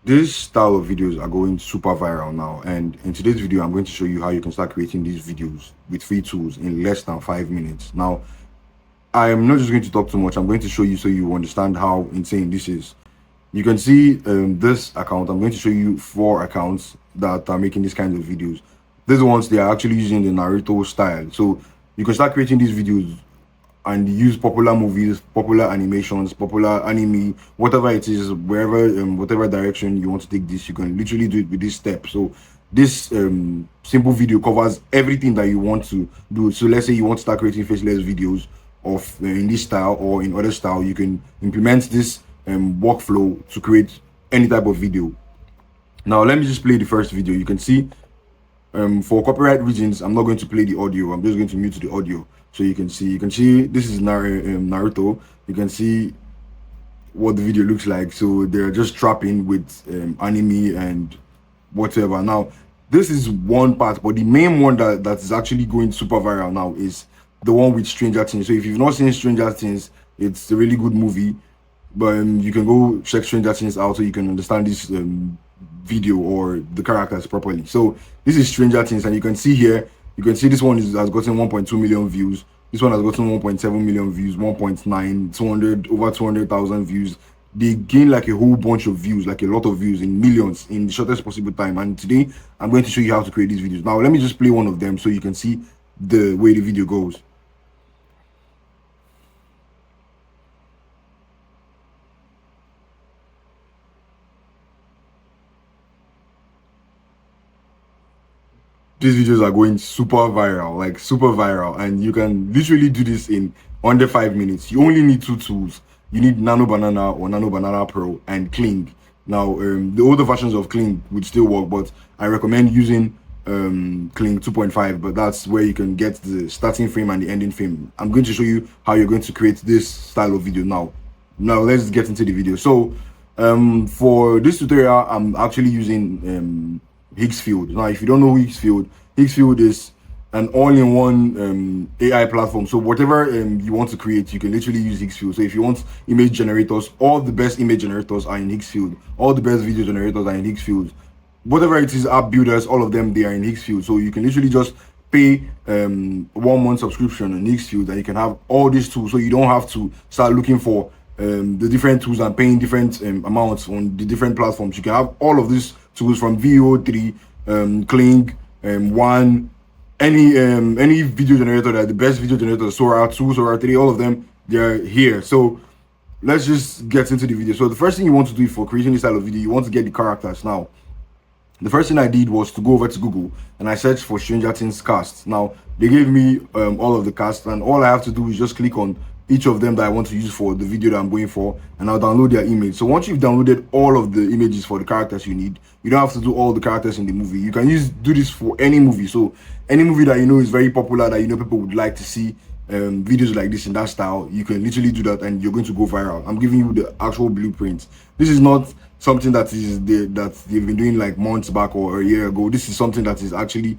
This style of videos are going super viral now, and in today's video I'm going to show you how you can start creating these videos with free tools in less than 5 minutes. Now, I am not just going to talk too much. I'm going to show you so you understand how insane this is. You can see this account. I'm going to show you 4 accounts that are making these kinds of videos. These ones, they are actually using the Naruto style, so you can start creating these videos and use popular movies, popular animations, popular anime, whatever it is, wherever, whatever direction you want to take this, you can literally do it with this step. So this simple video covers everything that you want to do. So let's say you want to start creating faceless videos of in this style or in other style, you can implement this workflow to create any type of video. Now let me just play the first video. You can see for copyright reasons, I'm not going to play the audio. I'm just going to mute the audio so you can see. This is Naruto. You can see what the video looks like. So they're just trapping with anime and whatever. Now, this is one part, but the main one that is actually going super viral now is the one with Stranger Things. So if you've not seen Stranger Things, it's a really good movie. But you can go check Stranger Things out so you can understand this video or the characters properly. So this is Stranger Things, and you can see here, you can see this one has gotten 1.2 million views. This one has gotten 1.7 million views, 1.9, 200, over 200,000 views. They gain like a whole bunch of views, like a lot of views in millions in the shortest possible time. And today I'm going to show you how to create these videos. Now let me just play one of them so you can see the way the video goes. These videos are going super viral, like super viral, and you can literally do this in under 5 minutes. You only need 2 tools. You need Nano Banana or Nano Banana Pro and Kling. Now, the older versions of Kling would still work, but I recommend using Kling 2.5, but that's where you can get the starting frame and the ending frame. I'm going to show you how you're going to create this style of video now. Now let's get into the video. So for this tutorial, I'm actually using Higgsfield. Now, if you don't know Higgsfield, Higgsfield is an all-in-one AI platform. So whatever you want to create, you can literally use Higgsfield. So if you want image generators, all the best image generators are in Higgsfield. All the best video generators are in Higgsfield. Whatever it is, app builders, all of them, they are in Higgsfield. So you can literally just pay 1 month subscription in Higgsfield, and you can have all these tools. So you don't have to start looking for the different tools and paying different amounts on the different platforms. You can have all of these tools from VO3, Kling, One, any video generator, that the best video generator, Sora 2, Sora 3, all of them, they're here. So let's just get into the video. So the first thing you want to do for creating this style of video, you want to get the characters. Now, the first thing I did was to go over to Google and I searched for Stranger Things cast. Now, they gave me all of the cast, and all I have to do is just click on each of them that I want to use for the video that I'm going for, and I'll download their image. So once you've downloaded all of the images for the characters you need, you don't have to do all the characters in the movie. You can do this for any movie. So any movie that you know is very popular, that you know people would like to see videos like this in that style, you can literally do that and you're going to go viral. I'm giving you the actual blueprint. This is not something that they've been doing like months back or a year ago. This is something that is actually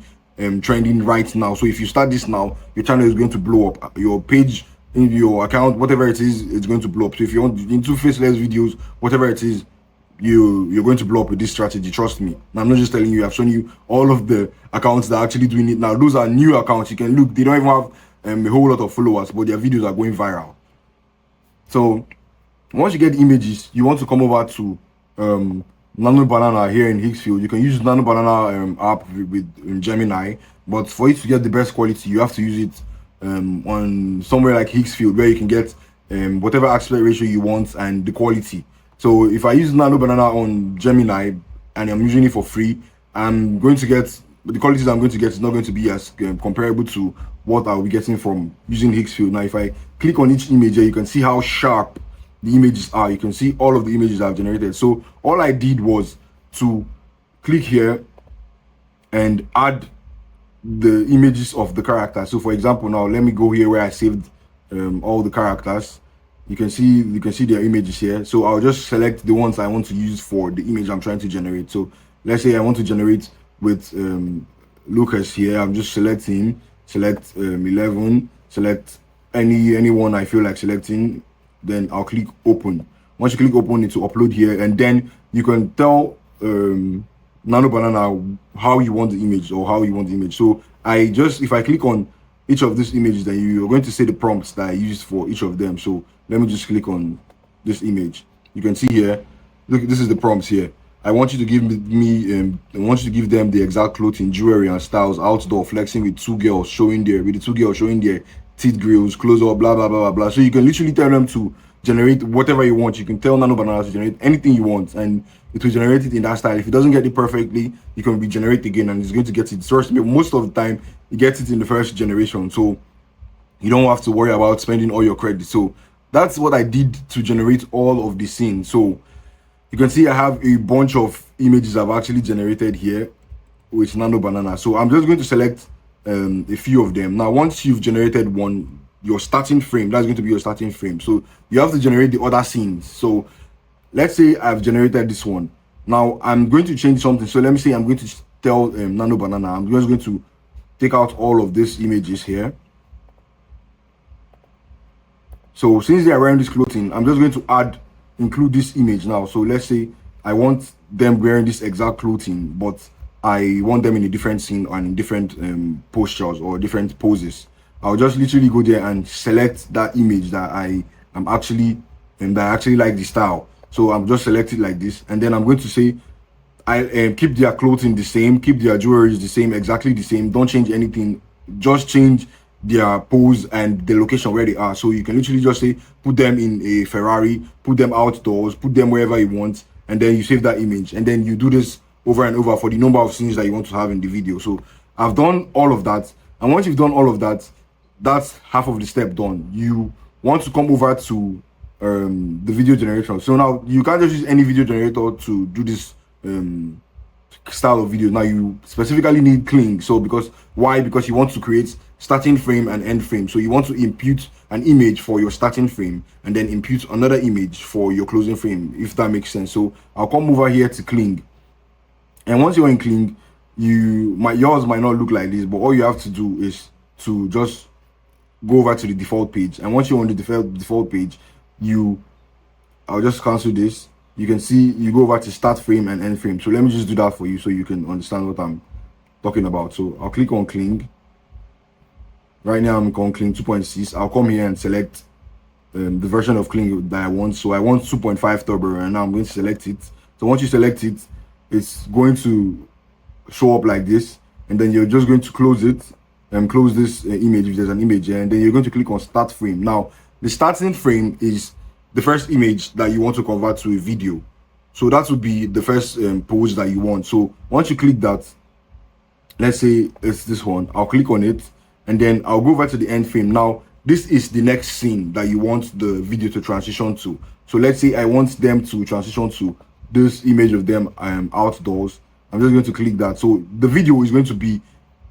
trending right now. So if you start this now, your channel is going to blow up. Your page, in your account, whatever it is, it's going to blow up. So if you want into faceless videos, whatever it is, you're going to blow up with this strategy. Trust me. Now, I'm not just telling you. I've shown you all of the accounts that are actually doing it now. Those are new accounts. You can look. They don't even have a whole lot of followers, but their videos are going viral. So once you get the images, you want to come over to Nano Banana here in Higgsfield. You can use Nano Banana app with Gemini, but for it to get the best quality, you have to use it on somewhere like Higgsfield, where you can get whatever aspect ratio you want and the quality. So if I use Nano Banana on Gemini and I'm using it for free, I'm going to get the qualities I'm going to get is not going to be as comparable to what I'll be getting from using Higgsfield. Now, if I click on each image here, you can see how sharp the images are. You can see all of the images I've generated. So all I did was to click here and add the images of the characters. So for example, now let me go here where I saved all the characters. You can see their images here. So I'll just select the ones I want to use for the image I'm trying to generate. So let's say I want to generate with Lucas here. I'm just selecting, select 11, select any one I feel like selecting, then I'll click open. Once you click open, it will upload here, and then you can tell Nano Banana how you want the image or how you want the image. So if I click on each of these images, then you're going to see the prompts that I used for each of them. So let me just click on this image. You can see here, look, this is the prompts here. I want you to give I want you to give them the exact clothing, jewelry, and styles, outdoor, flexing with the two girls showing their teeth grills, close up, blah, blah, blah, blah, blah. So you can literally tell them to generate whatever you want. You can tell Nano Banana to generate anything you want, and it will generate it in that style. If it doesn't get it perfectly, you can regenerate again, and it's going to get it. Most of the time, it gets it in the first generation. So you don't have to worry about spending all your credit. So that's what I did to generate all of the scenes. So you can see I have a bunch of images I've actually generated here with Nano Banana. So I'm just going to select a few of them. Now, once you've generated one, your starting frame, that's going to be your starting frame. So you have to generate the other scenes. So let's say I've generated this one. Now I'm going to change something. So let me say I'm going to tell Nano Banana, I'm just going to take out all of these images here. So since they are wearing this clothing, I'm just going to include this image now. So let's say I want them wearing this exact clothing, but I want them in a different scene and in different postures or different poses. I'll just literally go there and select that image that I actually like the style. So I'm just selected like this, and then I'm going to say I keep their clothing the same, keep their jewelry the same, exactly the same. Don't change anything. Just change their pose and the location where they are. So you can literally just say put them in a Ferrari, put them outdoors, put them wherever you want, and then you save that image, and then you do this over and over for the number of scenes that you want to have in the video. So I've done all of that, and once you've done all of that, that's half of the step done. You want to come over to the video generator. So now you can't just use any video generator to do this style of video. Now you specifically need Kling. So because you want to create starting frame and end frame. So you want to impute an image for your starting frame and then impute another image for your closing frame, if that makes sense. So I'll come over here to Kling, and once you're in Kling, yours might not look like this, but all you have to do is to just go over to the default page. And once you're on the default page, I'll just cancel this. You can see you go over to start frame and end frame. So let me just do that for you so you can understand what I'm talking about. So I'll click on Kling. Right now I'm on Kling 2.6. I'll come here and select the version of Kling that I want. So I want 2.5 turbo, and now I'm going to select it. So once you select it, it's going to show up like this, and then you're just going to close it and close this image if there's an image here, and then you're going to click on start frame. Now the starting frame is the first image that you want to convert to a video. So that would be the first pose that you want. So once you click that, let's say it's this one, I'll click on it, and then I'll go over to the end frame. Now this is the next scene that you want the video to transition to. So let's say I want them to transition to this image of them outdoors. I'm just going to click that. So the video is going to be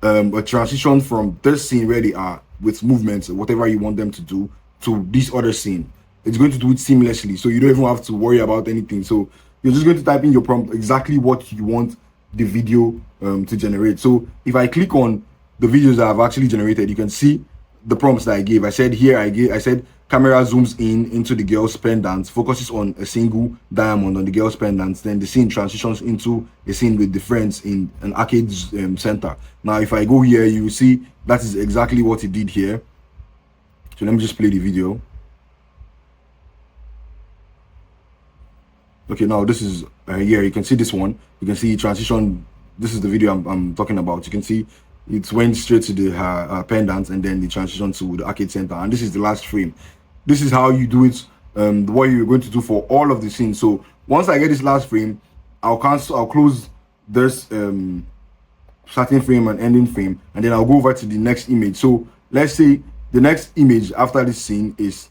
a transition from this scene where they are with movements, whatever you want them to do, to this other scene. It's going to do it seamlessly, so you don't even have to worry about anything. So you're just going to type in your prompt exactly what you want the video to generate. So if I click on the videos that I've actually generated, you can see the prompts that I gave. I said camera zooms into the girl's pendants, focuses on a single diamond on the girl's pendants, then the scene transitions into a scene with the friends in an arcade center. Now if I go here, you will see that is exactly what it did here. So let me just play the video. Okay, now this is here. You can see this one. You can see transition. This is the video I'm talking about. You can see it went straight to the pendants, and then the transition to the arcade center. And this is the last frame. This is how you do it. What you're going to do for all of the scenes. So once I get this last frame, I'll close this starting frame and ending frame, and then I'll go over to the next image. So let's say the next image after this scene is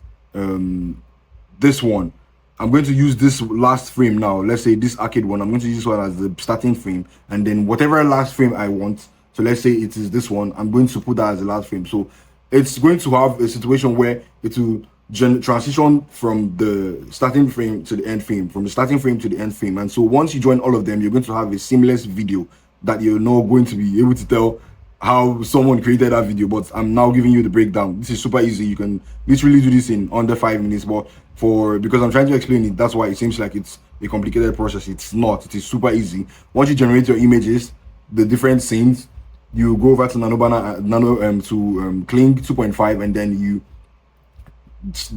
this one. I'm going to use this last frame now. Let's say this arcade one. I'm going to use this one as the starting frame, and then whatever last frame I want. So let's say it is this one. I'm going to put that as the last frame. So it's going to have a situation where it will transition from the starting frame to the end frame, from the starting frame to the end frame. And so once you join all of them, you're going to have a seamless video that you're now going to be able to tell how someone created that video, but I'm now giving you the breakdown. This is super easy. You can literally do this in under 5 minutes, but because I'm trying to explain it, that's why it seems like it's a complicated process. It's not. It is super easy. Once you generate your images, the different scenes, you go over to Kling 2.5, and then you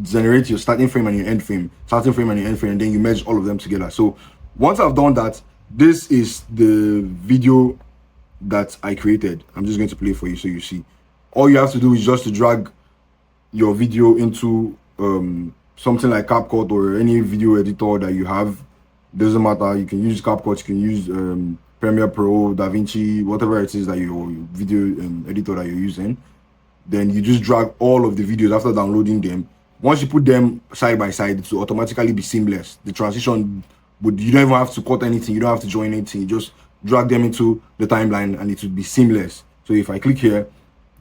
generate your starting frame and your end frame, and then you merge all of them together. So once I've done that, this is the video that I created. I'm just going to play for you so you see. All you have to do is just to drag your video into something like CapCut or any video editor that you have. Doesn't matter. You can use CapCut, you can use Premiere Pro, DaVinci, whatever it is that your video editor that you're using. Then you just drag all of the videos after downloading them. Once you put them side by side, it will automatically be seamless. The transition, you don't even have to cut anything, you don't have to join anything, you just drag them into the timeline and it would be seamless. So if I click here,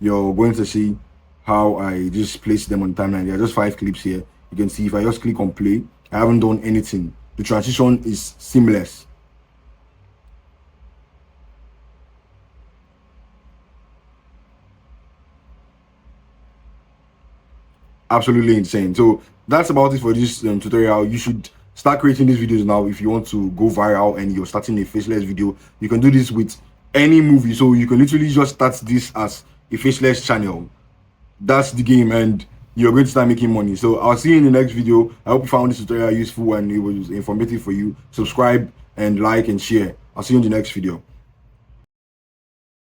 you're going to see how I just place them on the timeline. There are just 5 clips here. You can see if I just click on play, I haven't done anything. The transition is seamless. Absolutely insane. So that's about it for this tutorial. You should start creating these videos now if you want to go viral and you're starting a faceless video. You can do this with any movie. So you can literally just start this as a faceless channel. That's the game, and you're going to start making money. So I'll see you in the next video. I hope you found this tutorial useful and it was informative for you. Subscribe and like and share. I'll see you in the next video.